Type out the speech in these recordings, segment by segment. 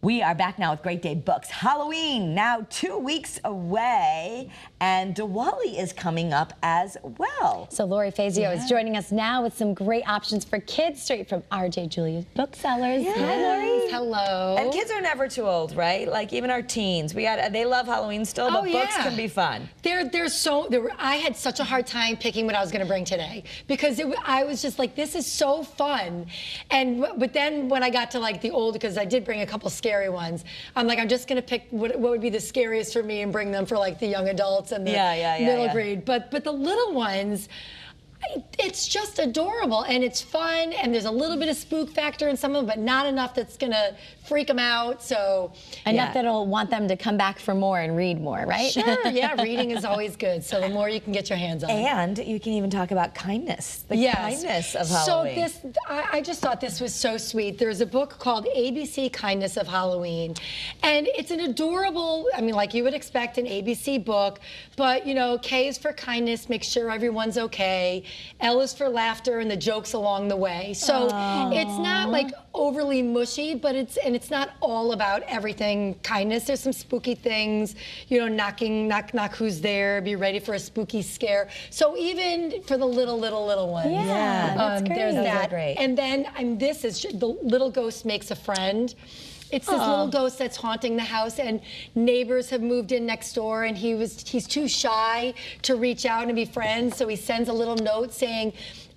We are back now with Great Day Books. Halloween now 2 weeks away, and Diwali is coming up as well. So Lori Fazio is joining us now with some great options for kids straight from R.J. Julia's Booksellers. Yes. Hi, Lori. Hello. And kids are never too old, right? Like even our teens, they love Halloween still, but books can be fun. I had such a hard time picking what I was going to bring today because I was just like, this is so fun. But then when I got to like the old, because I did bring a couple scary ones, I'm like, I'm just going to pick what would be the scariest for me and bring them for like the young adults and the middle grade. But the little ones, it's just adorable and it's fun and there's a little bit of spook factor in some of them, but not enough that's gonna freak them out. So enough that'll want them to come back for more and read more, right? Sure, yeah, reading is always good. So the more you can get your hands on. And you can even talk about kindness, the kindness of Halloween. So I just thought this was so sweet. There's a book called ABC Kindness of Halloween. And it's an adorable, I mean, like you would expect an ABC book, but you know, K is for kindness, make sure everyone's okay. L is for laughter and the jokes along the way. So it's not like overly mushy, but it's not all about everything kindness. There's some spooky things, you know, knock, who's there? Be ready for a spooky scare. So even for the little ones. Yeah, that's great. There's that. Great. And then this is the little ghost makes a friend. It's this little ghost that's haunting the house, and neighbors have moved in next door, and he's too shy to reach out and be friends, so he sends a little note saying,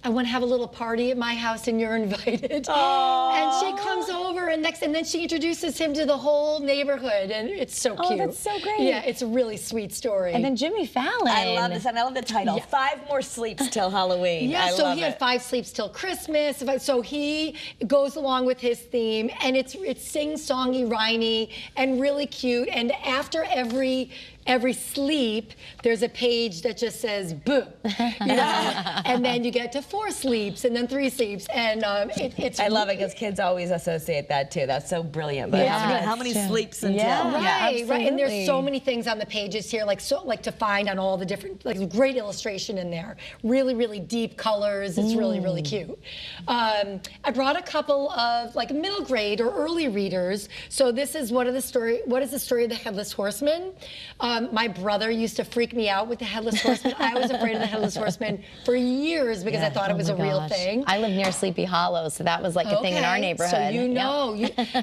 I want to have a little party at my house and you're invited. And she comes over and then she introduces him to the whole neighborhood and it's so cute. Oh, that's so great. Yeah, it's a really sweet story. And then Jimmy Fallon. I love this, and I love the title, 5 More Sleeps Till Halloween. Yeah, so he had 5 sleeps till Christmas. So he goes along with his theme, and it's sing-songy, rhymy, and really cute. And after every sleep, there's a page that just says boo, you know? And then you get to 4 sleeps and then 3 sleeps, and it's. I love it because kids always associate that too. That's so brilliant. But how many sleeps until? Right. And there's so many things on the pages here, like to find on all the different, like great illustration in there. Really, really deep colors. It's really, really cute. I brought a couple of like middle grade or early readers. So this is what is the story of the Headless Horseman? My brother used to freak me out with the Headless Horseman. I was afraid of the Headless Horseman for years because I thought it was a real thing. I live near Sleepy Hollow, so that was like a thing in our neighborhood. So you know.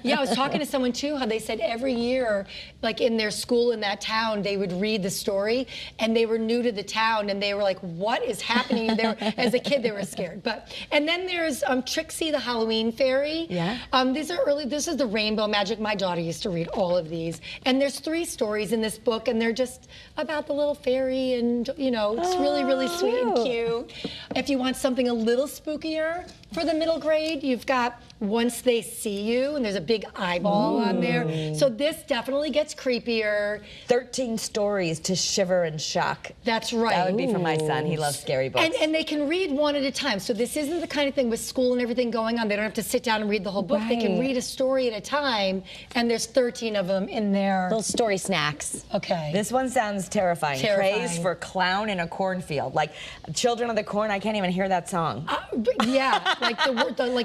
Yeah, I was talking to someone too, how they said every year, like in their school in that town, they would read the story, and they were new to the town, and they were like, what is happening? As a kid, they were scared. And then there's Trixie the Halloween Fairy. Yeah. This is the Rainbow Magic. My daughter used to read all of these. And there's 3 stories in this book, and they're just about the little fairy, and you know, it's really, really sweet and cute. If you want something a little spookier for the middle grade, you've got Once They See You, and there's a big eyeball on there. So this definitely gets creepier. 13 stories to shiver and shock. That's right. That would be for my son. He loves scary books. And they can read one at a time. So this isn't the kind of thing with school and everything going on. They don't have to sit down and read the whole book. They can read a story at a time, and there's 13 of them in there. Little story snacks. Okay. This one sounds terrifying. Praise for Clown in a Cornfield. Like Children of the Corn, I can't even hear that song. Yeah, like the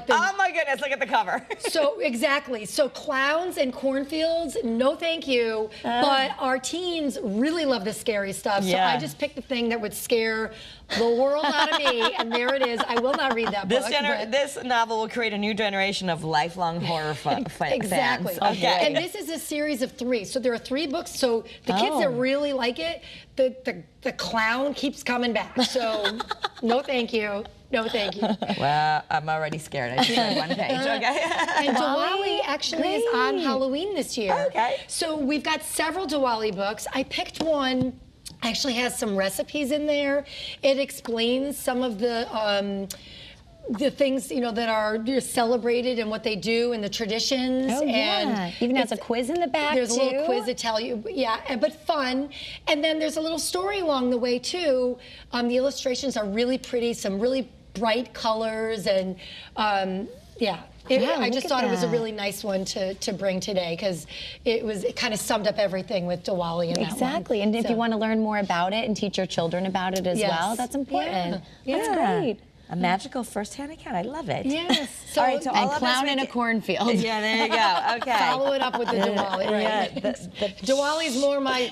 oh my goodness, look at the cover. So exactly. So clowns and cornfields, no thank you. But our teens really love the scary stuff. So I just picked the thing that would scare the world out of me, and there it is. I will not read that book. This novel will create a new generation of lifelong horror fans. Exactly. Okay. And this is a series of 3. So there are 3 books. So the kids that really like it, the clown keeps coming back. So no thank you. No, thank you. Well, I'm already scared. I see that one page. Okay. And Diwali actually is on Halloween this year. Okay. So we've got several Diwali books. I picked one. Actually has some recipes in there. It explains some of the things, you know, that are celebrated and what they do and the traditions. Oh, yeah. Even has a quiz in the back, There's a little quiz to tell you, but fun. And then there's a little story along the way, too. The illustrations are really pretty, some really bright colors, and I just thought it was a really nice one to bring today because it kind of summed up everything with Diwali in that one. Exactly, and if you want to learn more about it and teach your children about it as well, that's important. Yeah. That's great. A magical first-hand account. I love it. Yes. So, All right, so all And of us clown in a make it- cornfield. Yeah, there you go. Okay. follow it up with the Diwali, right? Yeah, Diwali's more my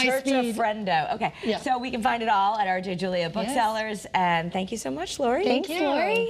Church speed. of Friendo. Okay, Yeah. so we can find it all at RJ Julia Booksellers. And thank you so much, Lori. Thank Thanks, you. Lori.